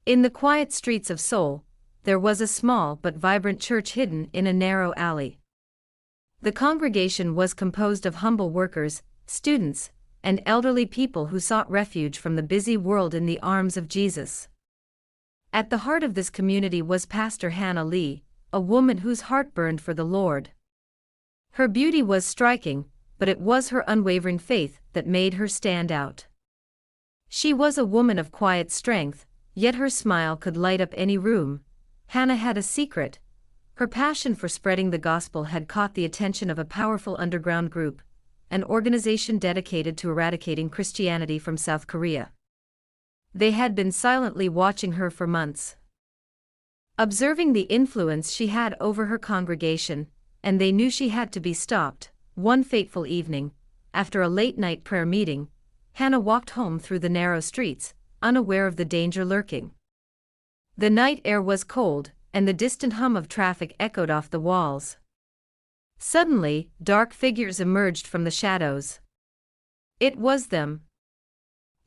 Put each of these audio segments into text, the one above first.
In the quiet streets of Seoul, there was a small but vibrant church hidden in a narrow alley. The congregation was composed of humble workers, students, and elderly people who sought refuge from the busy world in the arms of Jesus. At the heart of this community was Pastor Hana Lee, a woman whose heart burned for the Lord. Her beauty was striking, but it was her unwavering faith that made her stand out. She was a woman of quiet strength, yet her smile could light up any room. Hana had a secret. Her passion for spreading the gospel had caught the attention of a powerful underground group, an organization dedicated to eradicating Christianity from South Korea. They had been silently watching her for months, observing the influence she had over her congregation, and they knew she had to be stopped. One fateful evening, after a late-night prayer meeting, Hana walked home through the narrow streets, unaware of the danger lurking. The night air was cold, and the distant hum of traffic echoed off the walls. Suddenly, dark figures emerged from the shadows. It was them.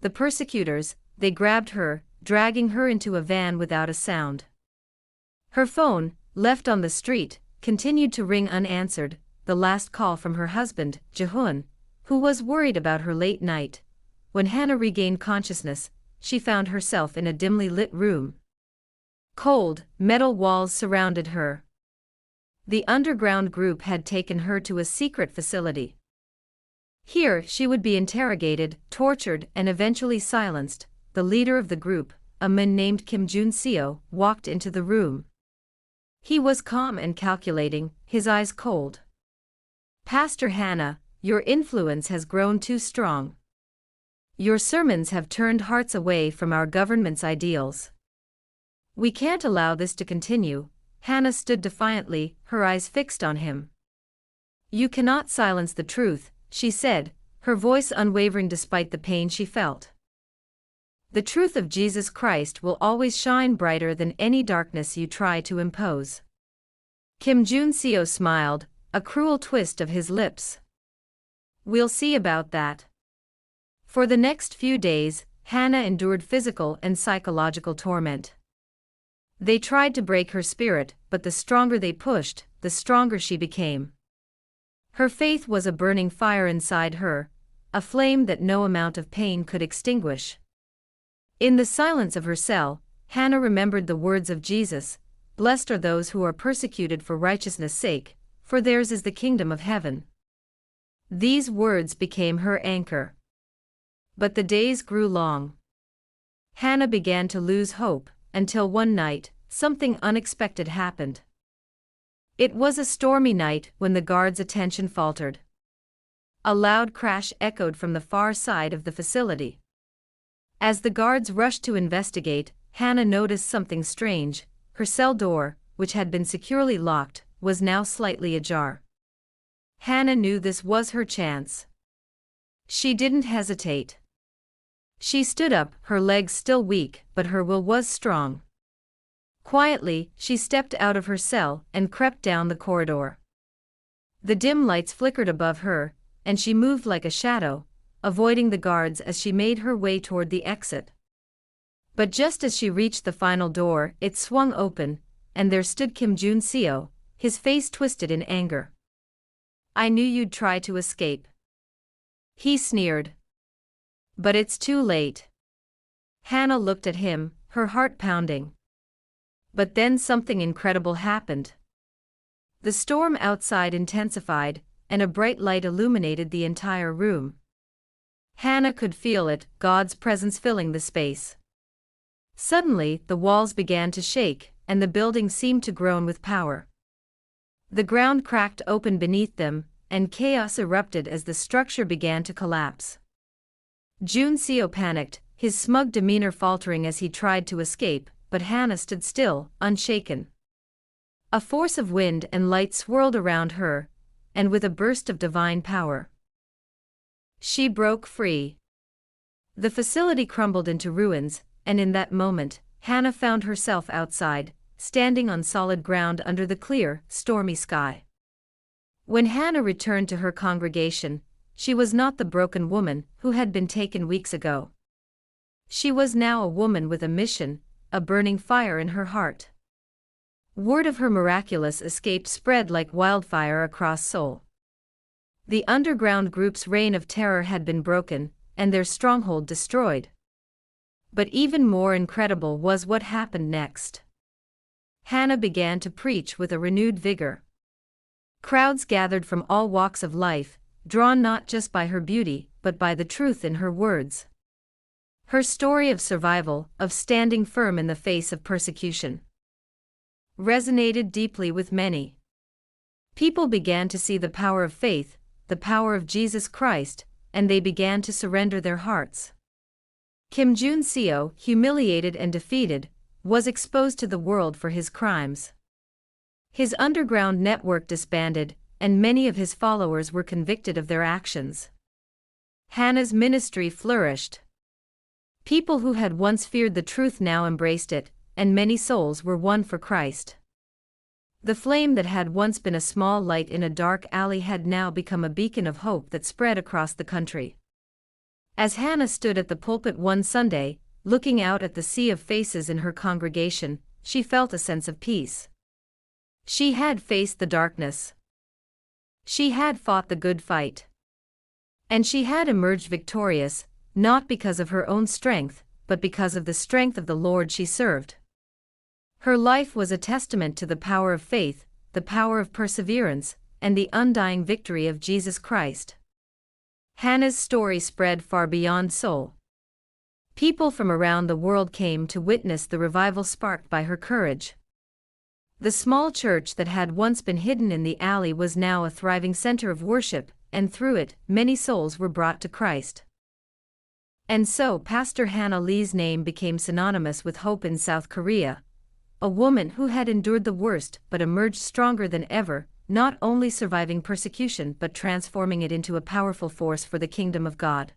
The persecutors. They grabbed her, dragging her into a van without a sound. Her phone, left on the street, continued to ring unanswered, the last call from her husband, Jae-hoon, who was worried about her late night. When Hana regained consciousness, she found herself in a dimly lit room. Cold, metal walls surrounded her. The underground group had taken her to a secret facility. Here she would be interrogated, tortured, and eventually silenced. The leader of the group, a man named Kim Jun-seo, walked into the room. He was calm and calculating, his eyes cold. "Pastor Hana, your influence has grown too strong. Your sermons have turned hearts away from our government's ideals. We can't allow this to continue." Hana stood defiantly, her eyes fixed on him. "You cannot silence the truth," she said, her voice unwavering despite the pain she felt. "The truth of Jesus Christ will always shine brighter than any darkness you try to impose." Kim Jun-seo smiled, a cruel twist of his lips. "We'll see about that." For the next few days, Hana endured physical and psychological torment. They tried to break her spirit, but the stronger they pushed, the stronger she became. Her faith was a burning fire inside her, a flame that no amount of pain could extinguish. In the silence of her cell, Hana remembered the words of Jesus, "Blessed are those who are persecuted for righteousness' sake, for theirs is the kingdom of heaven." These words became her anchor. But the days grew long. Hana began to lose hope, until one night, something unexpected happened. It was a stormy night when the guards' attention faltered. A loud crash echoed from the far side of the facility. As the guards rushed to investigate, Hana noticed something strange. Her cell door, which had been securely locked, was now slightly ajar. Hana knew this was her chance. She didn't hesitate. She stood up, her legs still weak, but her will was strong. Quietly, she stepped out of her cell and crept down the corridor. The dim lights flickered above her, and she moved like a shadow, avoiding the guards as she made her way toward the exit. But just as she reached the final door, it swung open, and there stood Kim Jun-seo, his face twisted in anger. "I knew you'd try to escape," he sneered. "But it's too late." Hana looked at him, her heart pounding. But then something incredible happened. The storm outside intensified, and a bright light illuminated the entire room. Hana could feel it, God's presence filling the space. Suddenly, the walls began to shake, and the building seemed to groan with power. The ground cracked open beneath them, and chaos erupted as the structure began to collapse. Jun-seo panicked, his smug demeanor faltering as he tried to escape, but Hana stood still, unshaken. A force of wind and light swirled around her, and with a burst of divine power, she broke free. The facility crumbled into ruins, and in that moment, Hana found herself outside, standing on solid ground under the clear, stormy sky. When Hana returned to her congregation, she was not the broken woman who had been taken weeks ago. She was now a woman with a mission, a burning fire in her heart. Word of her miraculous escape spread like wildfire across Seoul. The underground group's reign of terror had been broken, and their stronghold destroyed. But even more incredible was what happened next. Hana began to preach with a renewed vigor. Crowds gathered from all walks of life, drawn not just by her beauty, but by the truth in her words. Her story of survival, of standing firm in the face of persecution, resonated deeply with many. People began to see the power of faith, the power of Jesus Christ, and they began to surrender their hearts. Kim Jun-seo, humiliated and defeated, was exposed to the world for his crimes. His underground network disbanded, and many of his followers were convicted of their actions. Hana's ministry flourished. People who had once feared the truth now embraced it, and many souls were won for Christ. The flame that had once been a small light in a dark alley had now become a beacon of hope that spread across the country. As Hana stood at the pulpit one Sunday, looking out at the sea of faces in her congregation, she felt a sense of peace. She had faced the darkness. She had fought the good fight. And she had emerged victorious, not because of her own strength, but because of the strength of the Lord she served. Her life was a testament to the power of faith, the power of perseverance, and the undying victory of Jesus Christ. Hana's story spread far beyond Seoul. People from around the world came to witness the revival sparked by her courage. The small church that had once been hidden in the alley was now a thriving center of worship, and through it, many souls were brought to Christ. And so Pastor Hana Lee's name became synonymous with hope in South Korea, a woman who had endured the worst but emerged stronger than ever, not only surviving persecution but transforming it into a powerful force for the kingdom of God.